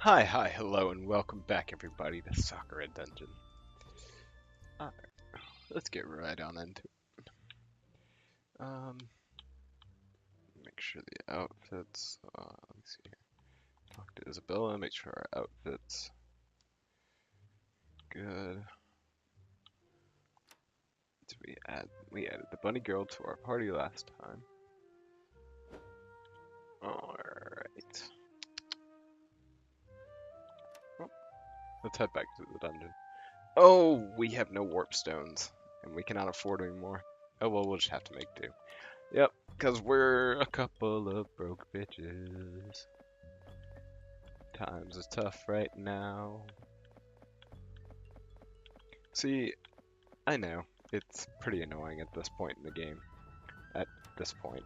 Hi, hello, and welcome back, everybody, to Sakura Dungeon. Alright, let's get right on into it. Make sure the outfits. Let me see here. Talk to Isabella. Make sure our outfits good. Did we added the bunny girl to our party last time. All right. Oh, let's head back to the dungeon. Oh, we have no warp stones, and we cannot afford any more. Oh well, we'll just have to make do. Yep, because we're a couple of broke bitches. Times is tough right now. See, I know, it's pretty annoying at this point in the game. At this point.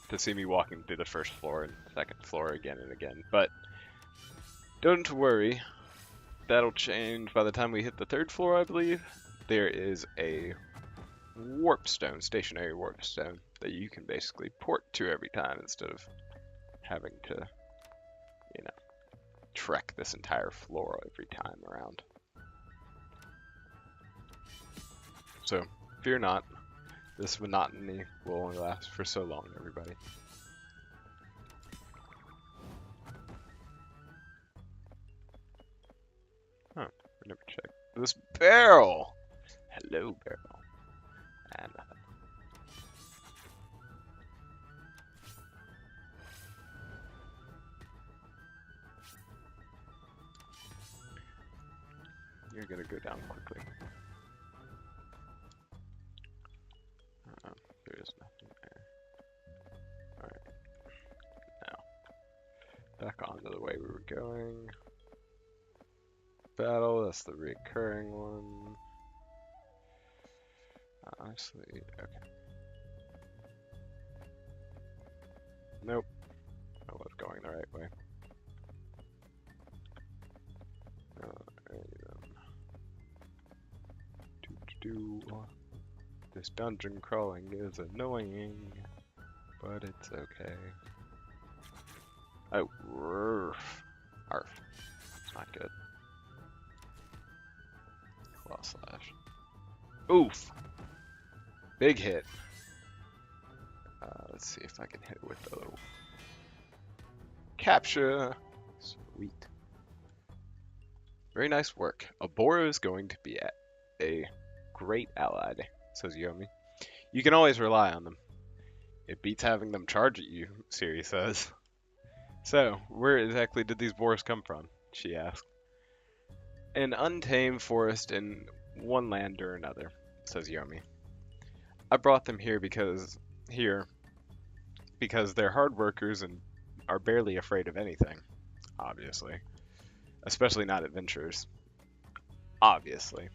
To see me walking through the first floor and second floor again and again. But, don't worry. That'll change by the time we hit the third floor, I believe. There is a warp stone, stationary warp stone, that you can basically port to every time instead of having to, you know, trek this entire floor every time around. So, fear not, this monotony will only last for so long, everybody. Huh, I never checked. This barrel! Hello, barrel. And nothing. You're gonna go down quickly. There is nothing there. Alright. Now, back onto the way we were going. Battle, that's the recurring one. Honestly, okay. Nope. I was going the right way. This dungeon crawling is annoying, but it's okay. Oh, roof. Arf. It's not good. Claw slash. Oof! Big hit. Let's see if I can hit it with the little capture. Sweet. Very nice work. Abora is going to be a great ally, says Yomi. You can always rely on them. It beats having them charge at you, Ceri says. So, where exactly did these boars come from? She asked. An untamed forest in one land or another, says Yomi. I brought them here because they're hard workers and are barely afraid of anything, obviously. Especially not adventurers. Obviously.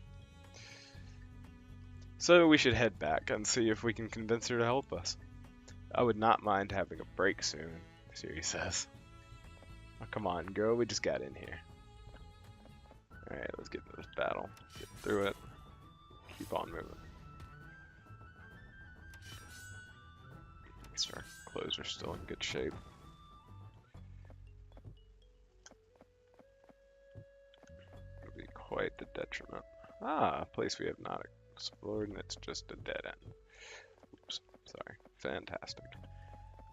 So we should head back and see if we can convince her to help us. I would not mind having a break soon, Ceri says. Oh, come on, girl, we just got in here. Alright, let's get to this battle. Get through it. Keep on moving. At least our clothes are still in good shape. It'll be quite the detriment. Ah, a place we have not explored, and it's just a dead end. Oops, sorry. Fantastic.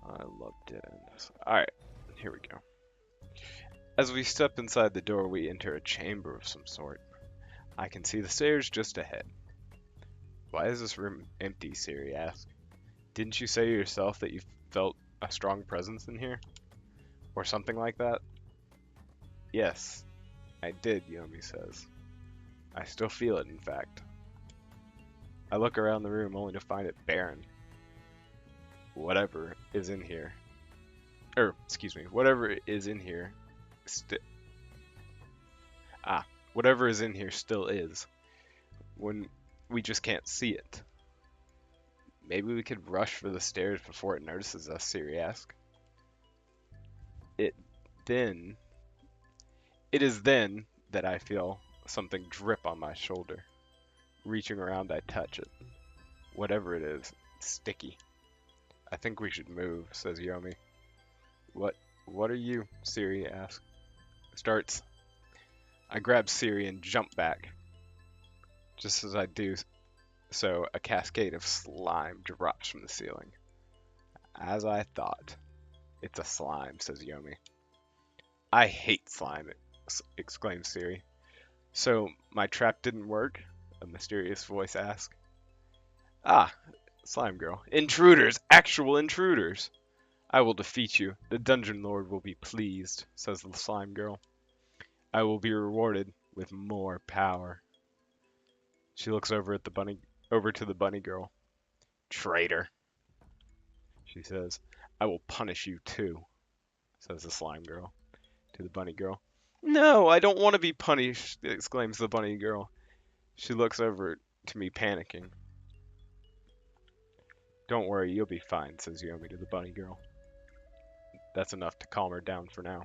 I love dead ends. Alright, here we go. As we step inside the door, we enter a chamber of some sort. I can see the stairs just ahead. Why is this room empty? Ceri asked. Didn't you say yourself that you felt a strong presence in here? Or something like that? Yes, I did, Yomi says. I still feel it, in fact. I look around the room only to find it barren. Whatever is in here. Whatever is in here whatever is in here still is. When we just can't see it. Maybe we could rush for the stairs before it notices us, Ceri asked. It is then that I feel something drip on my shoulder. Reaching around, I touch it. Whatever it is, it's sticky. I think we should move, says Yomi. What are you? Ceri asked, starts. I grab Ceri and jump back. Just as I do so, a cascade of slime drops from the ceiling. As I thought. It's a slime, says Yomi. I hate slime, exclaims Ceri. So, my trap didn't work? A mysterious voice asks. Ah, Slime Girl. Intruders! Actual intruders! I will defeat you. The Dungeon Lord will be pleased, says the Slime Girl. I will be rewarded with more power. She looks over to the bunny girl. Traitor, she says. I will punish you too, says the Slime Girl to the bunny girl. No, I don't want to be punished, exclaims the bunny girl. She looks over to me panicking. Don't worry, you'll be fine, says Yomi to the bunny girl. That's enough to calm her down for now.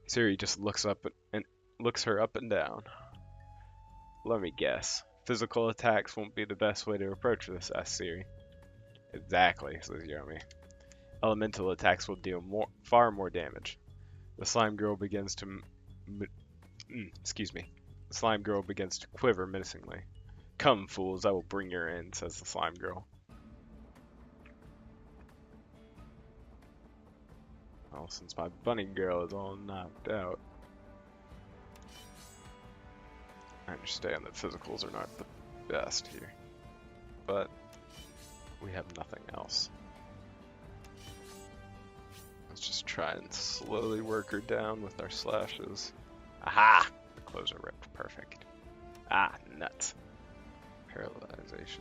Ceri just looks her up and down. Let me guess. Physical attacks won't be the best way to approach this, asks Ceri. Exactly, says Yomi. Elemental attacks will deal far more damage. The slime girl begins to The slime girl begins to quiver menacingly. Come, fools, I will bring your end, says the slime girl. Well, since my bunny girl is all knocked out, I understand that physicals are not the best here, but we have nothing else. Let's just try and slowly work her down with our slashes. Aha! The clothes are ripped. Perfect. Ah, nuts. Paralyzation.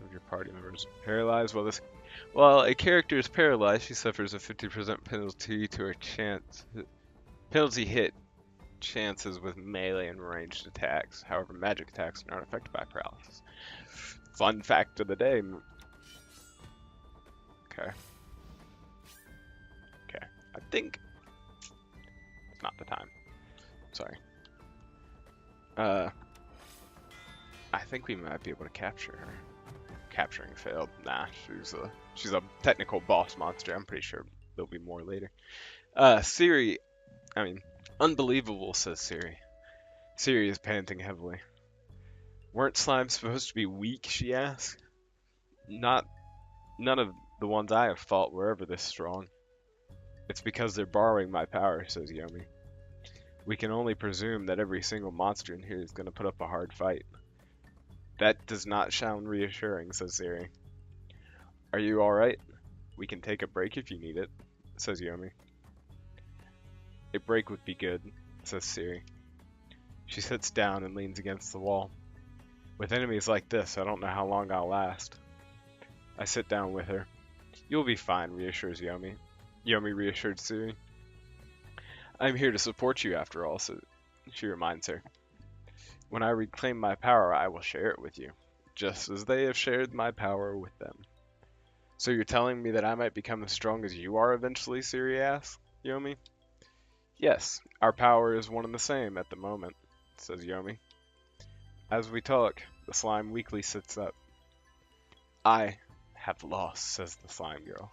Of your party members paralyzed while a character is paralyzed, she suffers a 50% penalty to her penalty hit chances with melee and ranged attacks. However, magic attacks are not affected by paralysis. Fun fact of the day. Okay. I think it's not the time. Sorry. I think we might be able to capture her. Capturing failed. Nah, she's a technical boss monster. I'm pretty sure there'll be more later. Ceri, unbelievable, says Ceri. Ceri is panting heavily. Weren't slimes supposed to be weak, she asks. None of the ones I have fought were ever this strong. It's because they're borrowing my power, says Yomi. We can only presume that every single monster in here is going to put up a hard fight. That does not sound reassuring, says Ceri. Are you alright? We can take a break if you need it, says Yomi. A break would be good, says Ceri. She sits down and leans against the wall. With enemies like this, I don't know how long I'll last. I sit down with her. You'll be fine, reassures Yomi. Yomi reassured Ceri. I'm here to support you after all, so she reminds her. When I reclaim my power, I will share it with you, just as they have shared my power with them. So you're telling me that I might become as strong as you are eventually, Ceri asks Yomi. Yes, our power is one and the same at the moment, says Yomi. As we talk, the slime weakly sits up. I have lost, says the slime girl.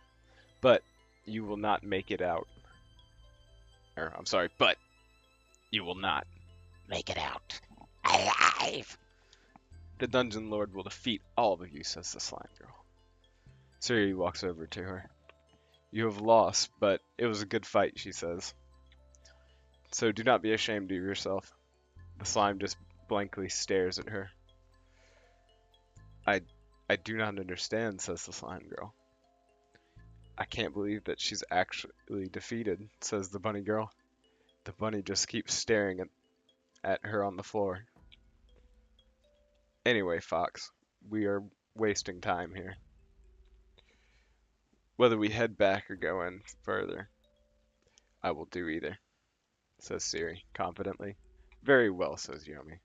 But you will not make it out. But you will not make it out alive. The Dungeon Lord will defeat all of you, says the slime girl. Ceri walks over to her. You have lost, but it was a good fight, she says. So do not be ashamed of yourself. The slime just blankly stares at her. I do not understand, says the slime girl. I can't believe that she's actually defeated, says the bunny girl. The bunny just keeps staring at her on the floor. Anyway, Fox, we are wasting time here. Whether we head back or go in further, I will do either, says Ceri confidently. Very well, says Yomi.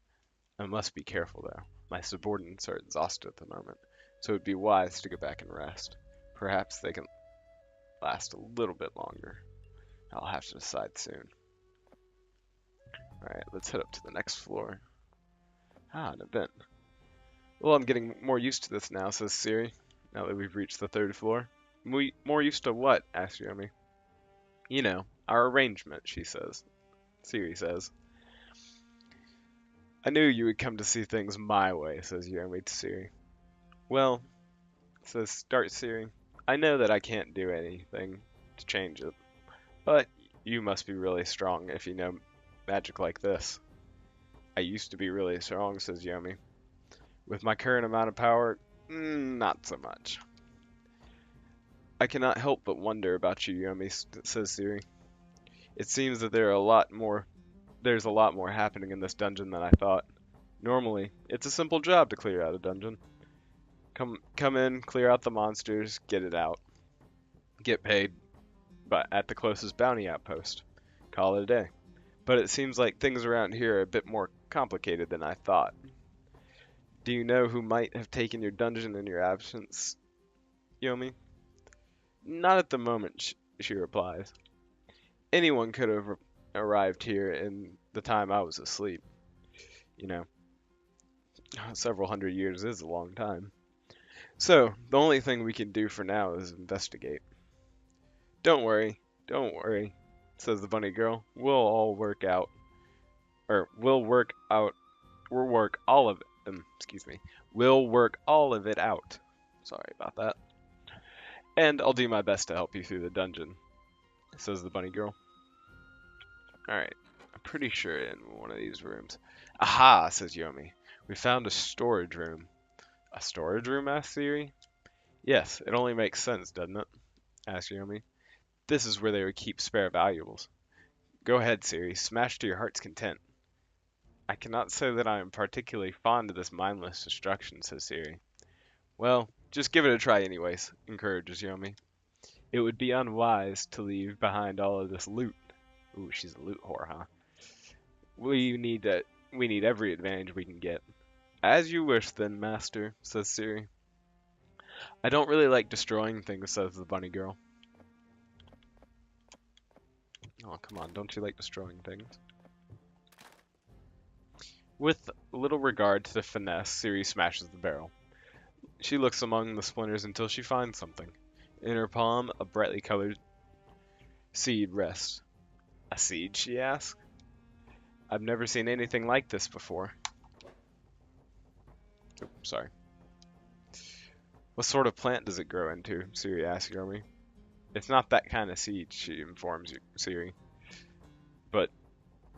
I must be careful, though. My subordinates are exhausted at the moment, so it would be wise to go back and rest. Perhaps they can last a little bit longer. I'll have to decide soon. Alright, let's head up to the next floor. Ah, an event. Well, I'm getting more used to this now, says Ceri, now that we've reached the third floor. More used to what? Asks Yomi. You know, Our arrangement, Ceri says. I knew you would come to see things my way, says Yomi to Ceri. Well, starts Ceri. I know that I can't do anything to change it, but you must be really strong if you know magic like this. I used to be really strong, says Yomi. With my current amount of power, not so much. I cannot help but wonder about you, Yomi, says Ceri. It seems that there's a lot more happening in this dungeon than I thought. Normally, it's a simple job to clear out a dungeon. Come in, clear out the monsters, get it out. Get paid, but at the closest bounty outpost. Call it a day. But it seems like things around here are a bit more complicated than I thought. Do you know who might have taken your dungeon in your absence, Yomi? Not at the moment, she replies. Anyone could have arrived here in the time I was asleep. You know, several hundred years is a long time. So, the only thing we can do for now is investigate. Don't worry, says the bunny girl. We'll work all of it. We'll work all of it out. Sorry about that. And I'll do my best to help you through the dungeon, says the bunny girl. Alright, I'm pretty sure in one of these rooms. Aha, says Yomi. We found a storage room. A storage room, asks Ceri. Yes, it only makes sense, doesn't it? Asks Yomi. This is where they would keep spare valuables. Go ahead, Ceri, smash to your heart's content. I cannot say that I am particularly fond of this mindless destruction, says Ceri. Well, just give it a try anyways, encourages Yomi. It would be unwise to leave behind all of this loot. Ooh, she's a loot whore, huh? We need every advantage we can get. As you wish then, master, says Ceri. I don't really like destroying things, says the bunny girl. Oh, come on, don't you like destroying things? With little regard to the finesse, Ceri smashes the barrel. She looks among the splinters until she finds something. In her palm, a brightly colored seed rests. A seed, she asks? I've never seen anything like this before. Oh, sorry. What sort of plant does it grow into? Ceri asks Yomi. It's not that kind of seed, she informs Ceri. But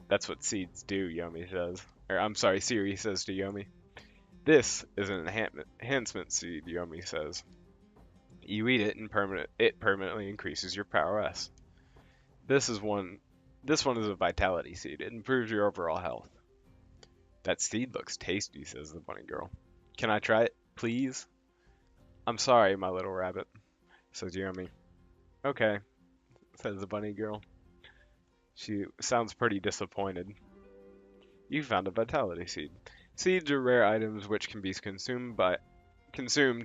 that's what seeds do, Yomi says. Ceri says to Yomi. This is an enhancement seed, Yomi says. You eat it and it permanently increases your prowess. This one is a vitality seed. It improves your overall health. That seed looks tasty, says the bunny girl. Can I try it, please? I'm sorry, my little rabbit, says Yomi. Okay, says the bunny girl. She sounds pretty disappointed. You found a vitality seed. Seeds are rare items which can be consumed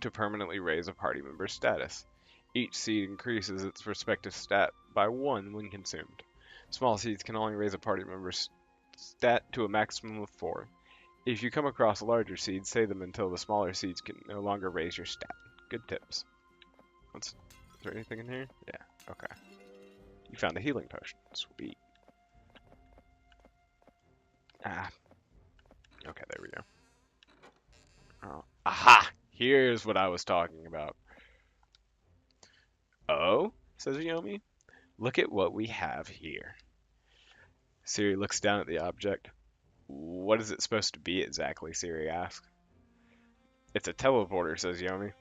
to permanently raise a party member's status. Each seed increases its respective stat by 1 when consumed. Small seeds can only raise a party member's stat to a maximum of 4. If you come across larger seeds, save them until the smaller seeds can no longer raise your stat. Good tips. Is there anything in here? Yeah, okay. You found a healing potion. Sweet. Ah. Okay, there we go. Oh. Aha! Here's what I was talking about. Oh, says Yomi. Look at what we have here. Ceri looks down at the object. What is it supposed to be exactly? Ceri asks. It's a teleporter, says Yomi.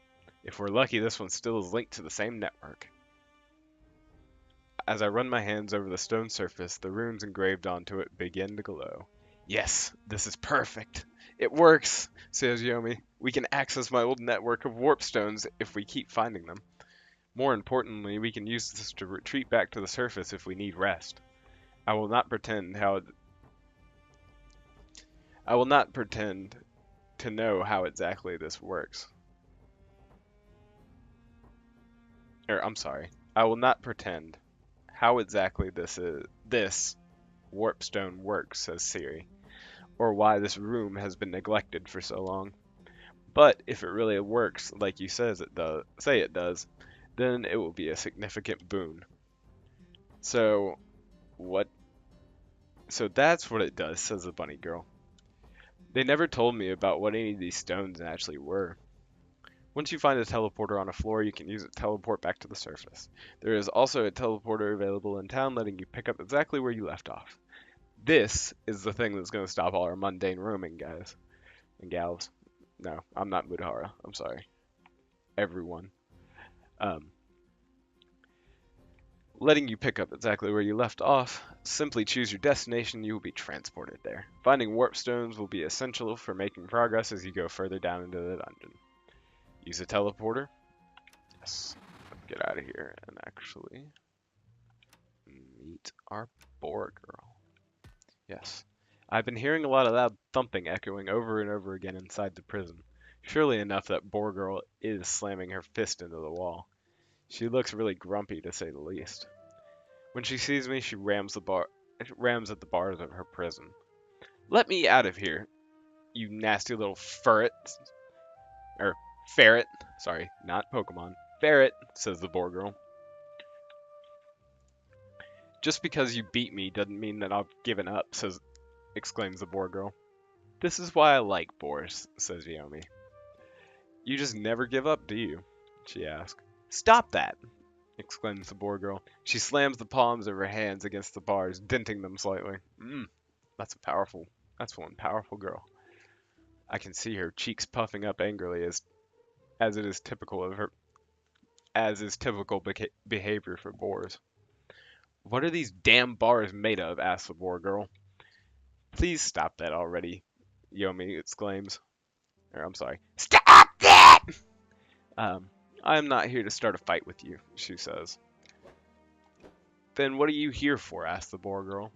If we're lucky, this one still is linked to the same network. As I run my hands over the stone surface, the runes engraved onto it begin to glow. Yes, this is perfect. It works, says Yomi. We can access my old network of warp stones if we keep finding them. More importantly, we can use this to retreat back to the surface if we need rest. I will not pretend to know how exactly this works. I will not pretend how exactly this warp stone works, says Ceri, or why this room has been neglected for so long. But if it really works like you say it does, then it will be a significant boon. So, What? So that's what it does, says the bunny girl. They never told me about what any of these stones actually were. Once you find a teleporter on a floor, you can use it to teleport back to the surface. There is also a teleporter available in town, letting you pick up exactly where you left off. This is the thing that's going to stop all our mundane roaming, guys and gals. No, I'm not Mudhara. I'm sorry. Everyone. Um, letting you pick up exactly where you left off. Simply choose your destination, you will be transported there. Finding warp stones will be essential for making progress as you go further down into the dungeon. Use a teleporter. Yes. Let's get out of here and actually meet our boar girl. Yes. I've been hearing a lot of loud thumping echoing over and over again inside the prison. Surely enough that boar girl is slamming her fist into the wall. She looks really grumpy, to say the least. When she sees me, she rams at the bars of her prison. Let me out of here, you nasty little ferret. Or ferret. Sorry, not Pokemon. Ferret, says the boar girl. Just because you beat me doesn't mean that I've given up, exclaims the boar girl. This is why I like boars, says Yomi. You just never give up, do you? She asks. Stop that, exclaims the boar girl. She slams the palms of her hands against the bars, denting them slightly. That's one powerful girl. I can see her cheeks puffing up angrily as is typical behavior for boars. What are these damn bars made of? Asks the boar girl. Please stop that already, Yomi exclaims. I'm sorry. Stop that! I'm not here to start a fight with you, she says. Then what are you here for? Asks the boar girl.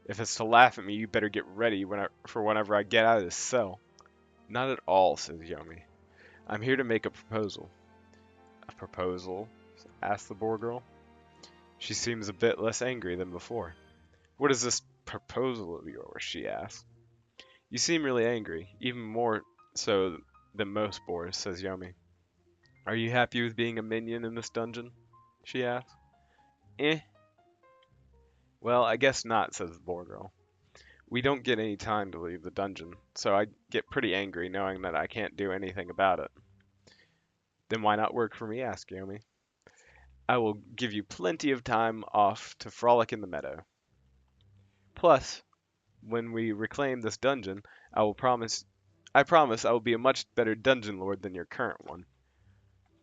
If it's to laugh at me, you better get ready for whenever I get out of this cell. Not at all, says Yomi. I'm here to make a proposal. A proposal? Asks the boar girl. She seems a bit less angry than before. What is this proposal of yours? She asks. You seem really angry, even more so than most boars, says Yomi. Are you happy with being a minion in this dungeon? She asks. Well, I guess not, says the boar girl. We don't get any time to leave the dungeon, so I get pretty angry knowing that I can't do anything about it. Then why not work for me? Asks Yomi. I will give you plenty of time off to frolic in the meadow. Plus, when we reclaim this dungeon, I promise I will be a much better dungeon lord than your current one.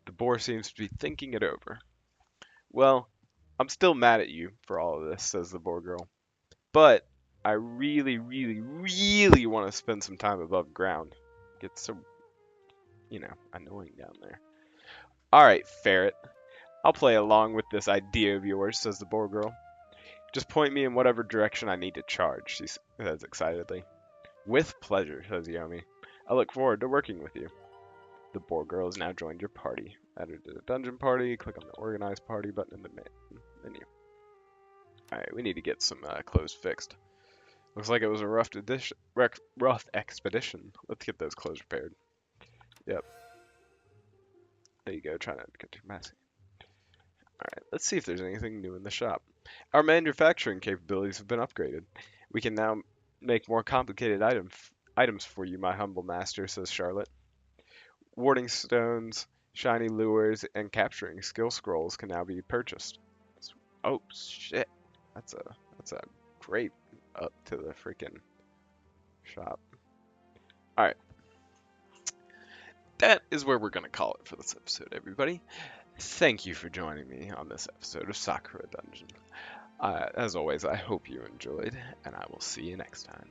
The boar seems to be thinking it over. Well, I'm still mad at you for all of this, says the boar girl. But I really, really, really want to spend some time above ground. It gets so, annoying down there. Alright, ferret. I'll play along with this idea of yours, says the boar girl. Just point me in whatever direction I need to charge, she says excitedly. With pleasure, says Yomi. I look forward to working with you. The boar girl has now joined your party. Added to the dungeon party, click on the organize party button in the menu. Alright, we need to get some clothes fixed. Looks like it was a rough expedition. Let's get those clothes repaired. Yep. There you go, trying not to get too messy. Alright, let's see if there's anything new in the shop. Our manufacturing capabilities have been upgraded. We can now make more complicated items for you, my humble master, says Charlotte. Warding stones, shiny lures, and capturing skill scrolls can now be purchased. Oh, shit. That's a great up to the freaking shop. Alright. That is where we're going to call it for this episode, everybody. Thank you for joining me on this episode of Sakura Dungeon. As always, I hope you enjoyed, and I will see you next time.